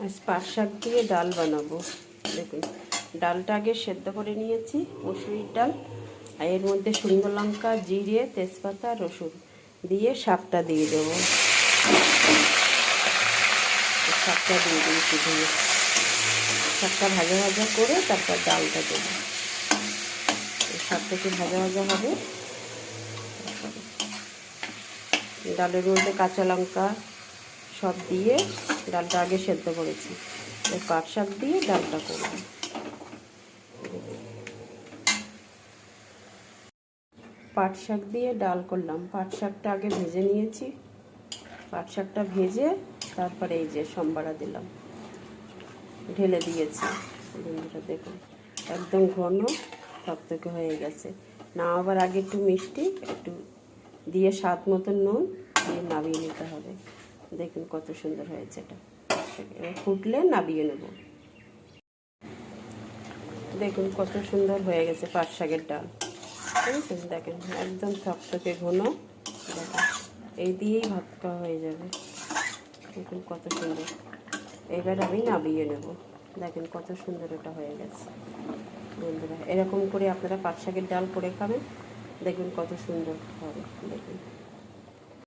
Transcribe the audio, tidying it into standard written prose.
আজ পাট শাক দিয়ে ডাল বানাবো। দেখুন, ডালটা আগে সেদ্ধ করে নিয়েছি, মুসুরির ডাল। আর এর মধ্যে শুকনো লঙ্কা, জিরে, তেজপাতা, রসুন দিয়ে শাকটা দিয়ে দেবো। শাকটা দিয়ে দিয়েছি ধুয়ে। শাকটা ভাজা ভাজা করে তারপর ডালটা দেবো। শাকটাকে ভাজা ভাজা হবে। ডালের মধ্যে কাঁচা লঙ্কা সব দিয়ে ডালটা আগে সেদ্ধ করেছি। পাট শাক দিয়ে ডালটা করব। পাট শাক দিয়ে ডাল করলাম। পাট শাকটা আগে ভেজে নিয়েছি। পাট শাকটা ভেজে তারপরে এই যে সম্বারা দিলাম, ঢেলে দিয়েছি। বন্ধুরা দেখুন, একদম ঘন থকথকে হয়ে গেছে। নামাবার আগে একটু মিষ্টি একটু দিয়ে স্বাদ মতন নুন দিয়ে নামিয়ে নিতে হবে। দেখুন কত সুন্দর হয়েছে এটা। এবার ফুটলে নামিয়ে নেব। দেখুন কত সুন্দর হয়ে গেছে পাট শাকের ডাল। বুঝেছেন? দেখেন একদম থকথকে ঘন। দেখেন এই দিয়েই ভাত খাওয়া হয়ে যাবে। দেখুন কত সুন্দর। এবার আমি নামিয়ে নেব। দেখেন কত সুন্দর এটা হয়ে গেছে। বন্ধুরা এরকম করে আপনারা পাট শাকের ডাল করে খাবেন, দেখুন কত সুন্দর হবে। দেখুন।